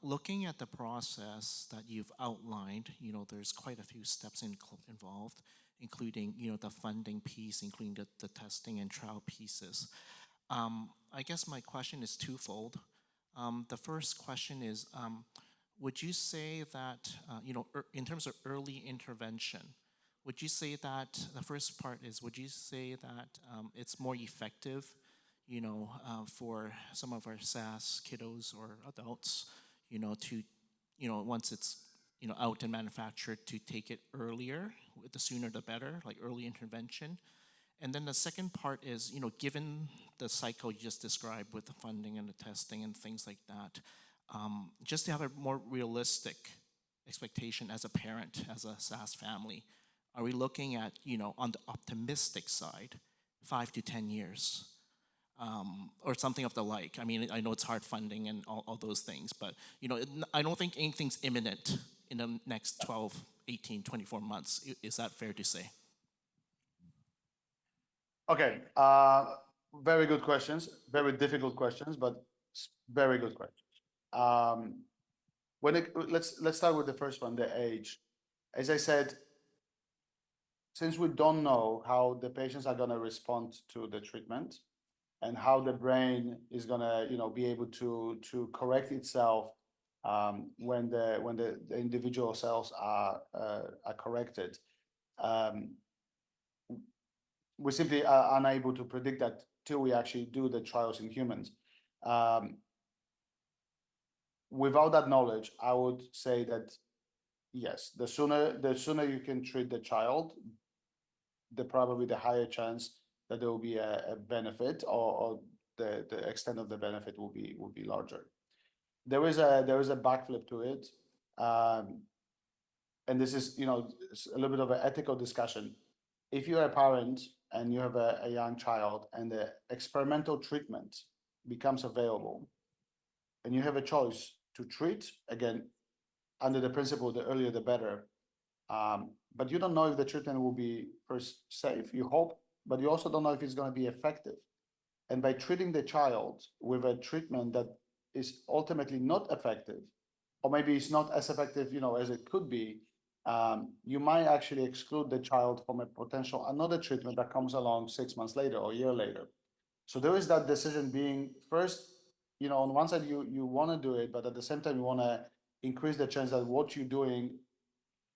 Looking at the process that you've outlined, there's quite a few steps involved, including, the funding piece, including the testing and trial pieces. I guess my question is twofold. The first question is, would you say that, in terms of early intervention, would you say that the first part is, would you say that it's more effective, for some of our SAS kiddos or adults, to, once it's, out and manufactured, to take it earlier, the sooner the better, like early intervention? And then the second part is, given the cycle you just described with the funding and the testing and things like that, just to have a more realistic expectation as a parent, as a SAS family, are we looking at, on the optimistic side, 5 to 10 years? Or something of the like. I mean, I know it's hard funding and all those things, but I don't think anything's imminent in the next 12, 18, 24 months. Is that fair to say? Okay, very good questions, very difficult questions, but very good questions. Let's start with the first one, the age. As I said, since we don't know how the patients are going to respond to the treatment and how the brain is going to be able to correct itself when the individual cells are corrected, we simply are unable to predict that till we actually do the trials in humans. Without that knowledge, I would say that yes, the sooner you can treat the child, probably the higher chance that there will be a benefit, or the extent of the benefit will be larger. There is a backflip to it, and this is a little bit of an ethical discussion. If you're a parent and you have a young child and the experimental treatment becomes available, and you have a choice to treat, again, under the principle the earlier the better, but you don't know if the treatment will be first safe, you hope, but you also don't know if it's going to be effective. And by treating the child with a treatment that is ultimately not effective, or maybe it's not as effective as it could be, you might actually exclude the child from a potential another treatment that comes along 6 months later or a year later. So there is that decision being first, on one side you want to do it, but at the same time you want to increase the chance that what you're doing,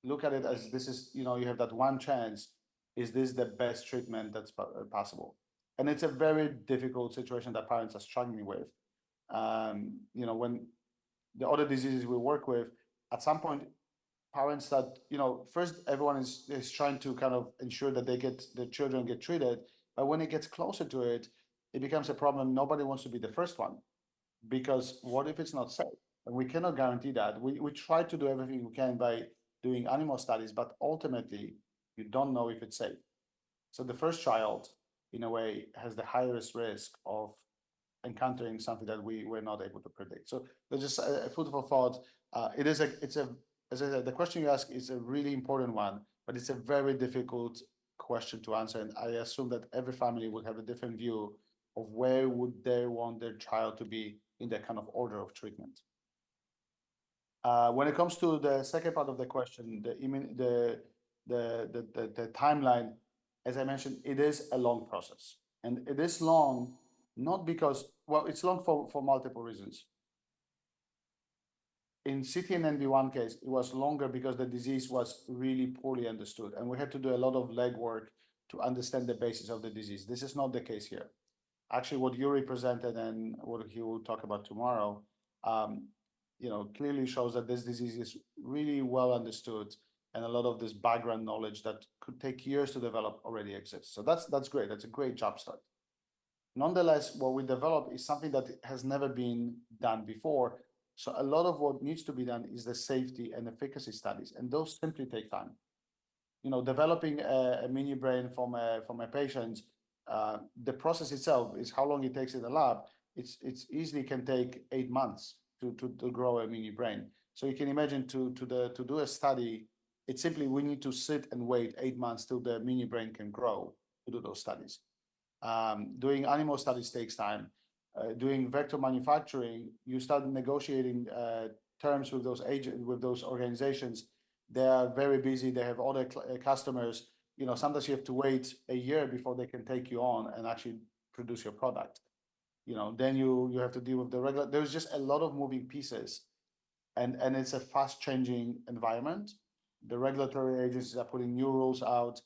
look at it as this is, you have that one chance. Is this the best treatment that's possible? And it's a very difficult situation that parents are struggling with. When the other diseases we work with, at some point, parents that, first everyone is trying to kind of ensure that the children get treated, but when it gets closer to it, it becomes a problem. Nobody wants to be the first one, because what if it's not safe? And we cannot guarantee that. We try to do everything we can by doing animal studies, but ultimately you don't know if it's safe. So the first child, in a way, has the highest risk of encountering something that we were not able to predict. So there's just a food for thought. As I said, the question you ask is a really important one, but it's a very difficult question to answer. And I assume that every family would have a different view of where would they want their child to be in that kind of order of treatment. When it comes to the second part of the question, the timeline, as I mentioned, it is a long process, and it is long not because, well, it's long for multiple reasons. In CTNNB1 case, it was longer because the disease was really poorly understood, and we had to do a lot of legwork to understand the basis of the disease. This is not the case here. Actually, what Yuri presented and what he will talk about tomorrow, clearly shows that this disease is really well understood, and a lot of this background knowledge that could take years to develop already exists. So that's great. That's a great job start. Nonetheless, what we develop is something that has never been done before. So a lot of what needs to be done is the safety and efficacy studies, and those simply take time. Developing a mini brain from a patient, the process itself is how long it takes in the lab. It's easily can take 8 months to grow a mini brain. So you can imagine to do a study, it's simply we need to sit and wait 8 months till the mini brain can grow to do those studies. Doing animal studies takes time. Doing vector manufacturing, you start negotiating terms with those organizations. They are very busy. They have other customers. Sometimes you have to wait a year before they can take you on and actually produce your product. Then you have to deal with the regular. There's just a lot of moving pieces, and it's a fast changing environment. The regulatory agencies are putting new rules out.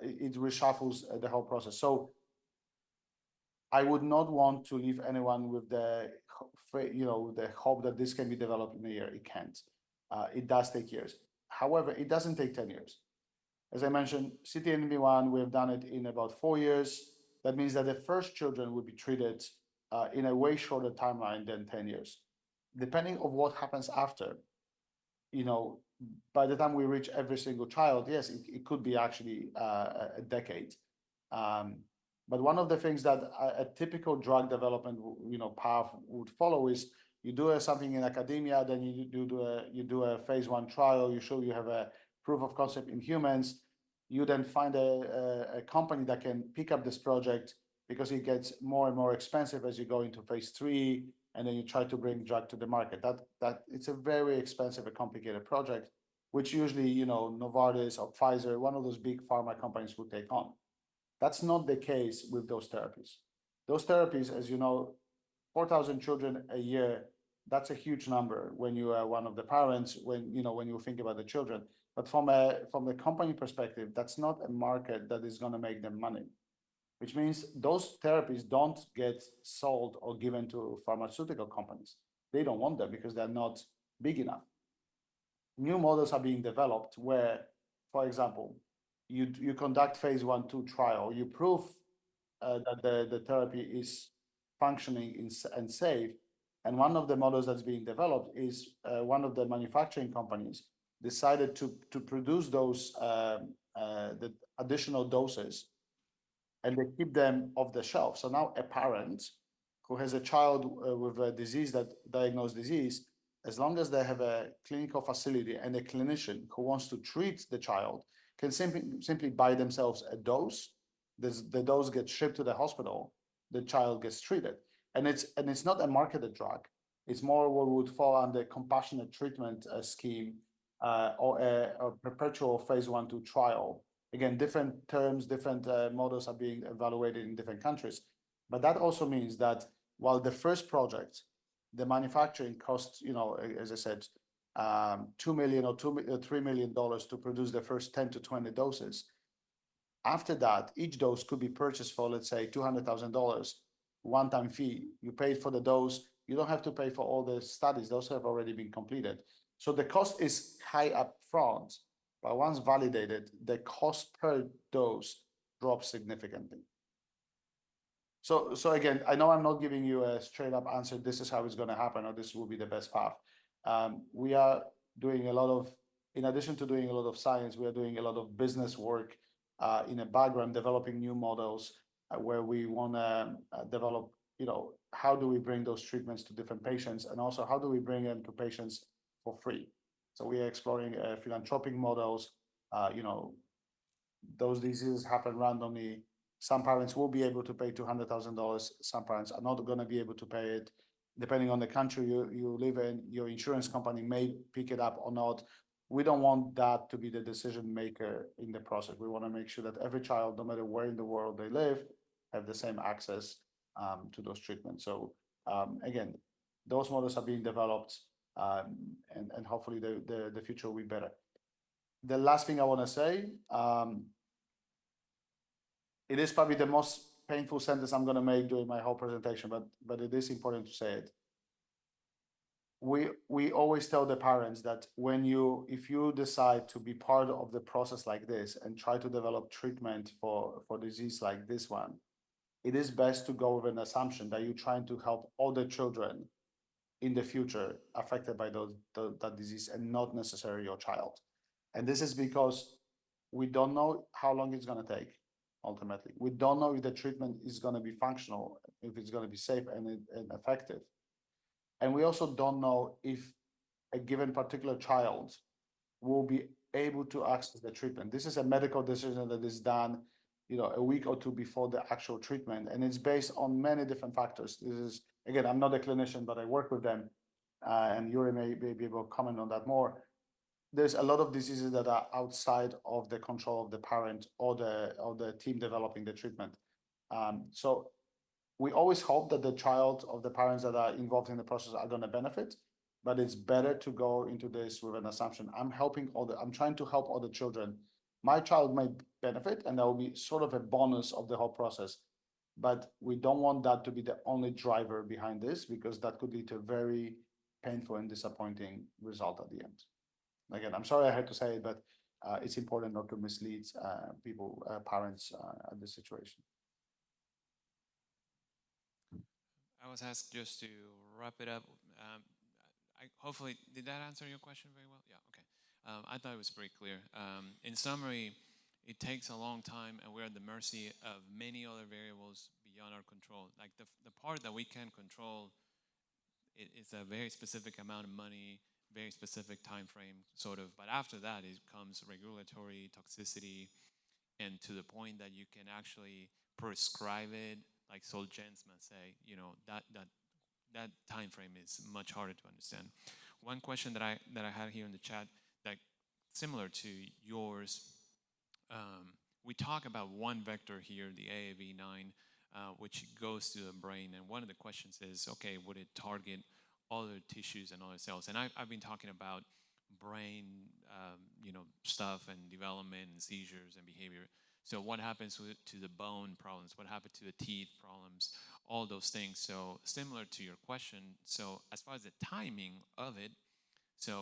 It reshuffles the whole process. So I would not want to leave anyone with the hope that this can be developed in a year. It can't. It does take years. However, it doesn't take 10 years. As I mentioned, CTNB1, we have done it in about 4 years. That means that the first children will be treated in a way shorter timeline than 10 years. Depending on what happens after, by the time we reach every single child, yes, it could be actually a decade. But one of the things that a typical drug development, path would follow is you do something in academia, then you do a phase 1 trial, you show you have a proof of concept in humans. You then find a company that can pick up this project because it gets more and more expensive as you go into phase 3, and then you try to bring drug to the market. That it's a very expensive and complicated project, which usually, Novartis or Pfizer, one of those big pharma companies, would take on. That's not the case with those therapies. Those therapies, as you know, 4,000 children a year, that's a huge number when you are one of the parents, when you think about the children. But from the company perspective, that's not a market that is going to make them money, which means those therapies don't get sold or given to pharmaceutical companies. They don't want them because they're not big enough. New models are being developed where, for example, you conduct phase 1-2 trial, you prove that the therapy is functioning and safe. And one of the models that's being developed is one of the manufacturing companies decided to produce those the additional doses, and they keep them off the shelf. So now a parent who has a child with a diagnosed disease, as long as they have a clinical facility and a clinician who wants to treat the child, can simply buy themselves a dose. The dose gets shipped to the hospital, the child gets treated. And it's not a marketed drug. It's more what would fall under compassionate treatment scheme or a perpetual phase 1-2 trial. Again, different terms, different models are being evaluated in different countries. But that also means that while the first project, the manufacturing costs, as I said, $2 million or $3 million to produce the first 10 to 20 doses. After that, each dose could be purchased for, let's say, $200,000, one-time fee. You pay for the dose. You don't have to pay for all the studies. Those have already been completed. So the cost is high up front, but once validated, the cost per dose drops significantly. So again, I know I'm not giving you a straight up answer, this is how it's going to happen, or this will be the best path. We are doing in addition to doing a lot of science, we are doing a lot of business work in the background, developing new models where we want to develop, how do we bring those treatments to different patients, and also how do we bring them to patients for free. So we are exploring philanthropic models. Those diseases happen randomly. Some parents will be able to pay $200,000. Some parents are not going to be able to pay it. Depending on the country you live in, your insurance company may pick it up or not. We don't want that to be the decision maker in the process. We want to make sure that every child, no matter where in the world they live, have the same access to those treatments. So again, those models are being developed, and hopefully the future will be better. The last thing I want to say, it is probably the most painful sentence I'm going to make during my whole presentation, but it is important to say it. We always tell the parents that if you decide to be part of the process like this and try to develop treatment for disease like this one, it is best to go with an assumption that you're trying to help other children in the future affected by that disease and not necessarily your child. And this is because we don't know how long it's going to take. Ultimately, we don't know if the treatment is going to be functional, if it's going to be safe and effective. And we also don't know if a given particular child will be able to access the treatment. This is a medical decision that is done, a week or two before the actual treatment. And it's based on many different factors. This is, again, I'm not a clinician, but I work with them. And Yuri may be able to comment on that more. There's a lot of diseases that are outside of the control of the parent or the team developing the treatment. So we always hope that the child of the parents that are involved in the process are going to benefit, but it's better to go into this with an assumption. I'm trying to help other children. My child may benefit, and that will be sort of a bonus of the whole process. But we don't want that to be the only driver behind this, because that could lead to a very painful and disappointing result at the end. Again, I'm sorry I had to say it, but it's important not to mislead people, parents at this situation. I was asked just to wrap it up. Hopefully, did that answer your question very well? Yeah, okay. I thought it was pretty clear. In summary, it takes a long time and we're at the mercy of many other variables beyond our control. Like the part that we can control, it's a very specific amount of money, very specific time frame, sort of. But after that, it comes regulatory toxicity, and to the point that you can actually prescribe it, like Zolgensma say, that time frame is much harder to understand. One question that I had here in the chat, that similar to yours, we talk about one vector here, the AAV9, which goes to the brain, and one of the questions is, okay, would it target other tissues and other cells? And I've been talking about brain, stuff and development and seizures and behavior. So what happens to the bone problems? What happened to the teeth problems? All those things. So similar to your question, so as far as the timing of it,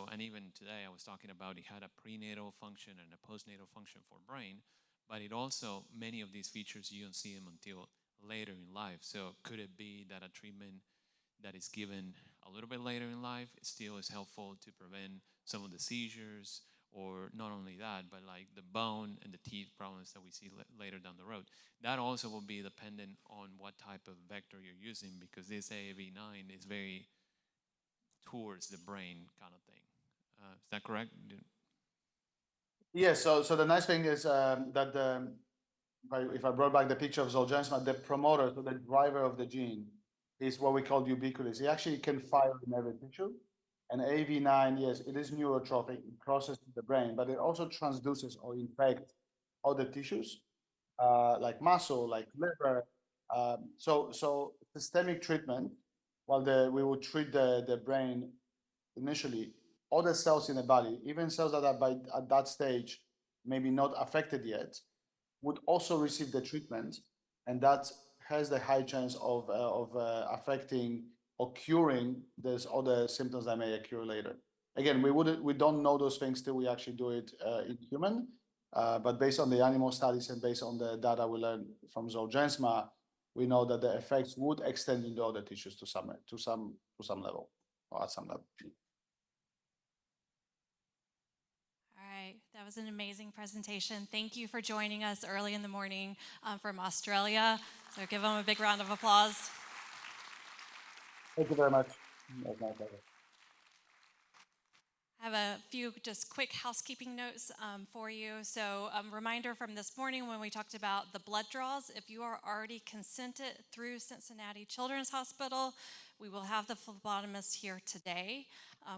and even today I was talking about it had a prenatal function and a postnatal function for brain, but it also, many of these features, you don't see them until later in life. So could it be that a treatment that is given a little bit later in life still is helpful to prevent some of the seizures, or not only that, but like the bone and the teeth problems that we see later down the road? That also will be dependent on what type of vector you're using, because this AAV9 is very towards the brain kind of thing. Is that correct? Yes, so the nice thing is that if I brought back the picture of Zolgensma, the promoter, so the driver of the gene, is what we call ubiquitous. It actually can fire in every tissue. And AAV9, yes, it is neurotrophic, it crosses the brain, but it also transduces or infects other tissues, like muscle, like liver. So systemic treatment, while we will treat the brain initially, other cells in the body, even cells that are at that stage maybe not affected yet, would also receive the treatment, and that has the high chance of affecting or curing those other symptoms that may occur later. Again, we don't know those things till we actually do it in human, but based on the animal studies and based on the data we learned from Zolgensma, we know that the effects would extend into other tissues to some level, or at some level. That was an amazing presentation. Thank you for joining us early in the morning from Australia. So give them a big round of applause. Thank you very much. That's my pleasure. I have a few just quick housekeeping notes for you. So reminder from this morning when we talked about the blood draws, if you are already consented through Cincinnati Children's Hospital, we will have the phlebotomist here today.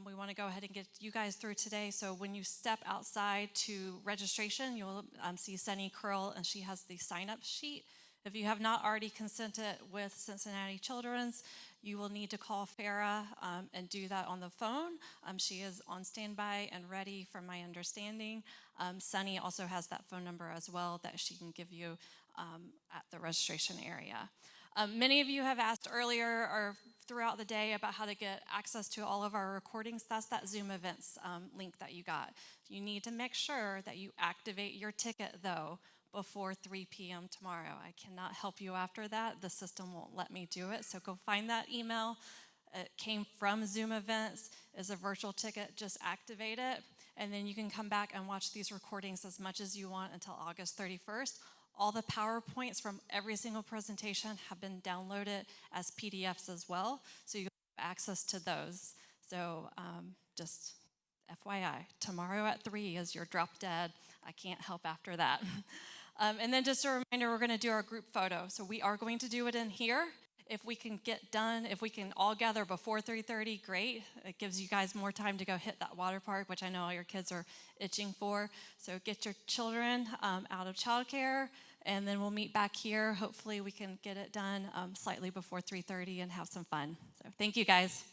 We want to go ahead and get you guys through today. So when you step outside to registration, you'll see Sunny Curl, and she has the sign-up sheet. If you have not already consented with Cincinnati Children's, you will need to call Farah and do that on the phone. She is on standby and ready, from my understanding. Sunny also has that phone number as well that she can give you at the registration area. Many of you have asked earlier or throughout the day about how to get access to all of our recordings. That's that Zoom events link that you got. You need to make sure that you activate your ticket, though, before 3 p.m. tomorrow. I cannot help you after that. The system won't let me do it. So go find that email. It came from Zoom events. It's a virtual ticket. Just activate it. And then you can come back and watch these recordings as much as you want until August 31st. All the PowerPoints from every single presentation have been downloaded as PDFs as well, so you have access to those. So just FYI, tomorrow at 3 is your drop dead. I can't help after that. And then just a reminder, we're going to do our group photo. So we are going to do it in here. If we can get done, if we can all gather before 3:30, great. It gives you guys more time to go hit that water park, which I know all your kids are itching for. So get your children out of childcare, and then we'll meet back here. Hopefully we can get it done slightly before 3:30 and have some fun. So thank you, guys.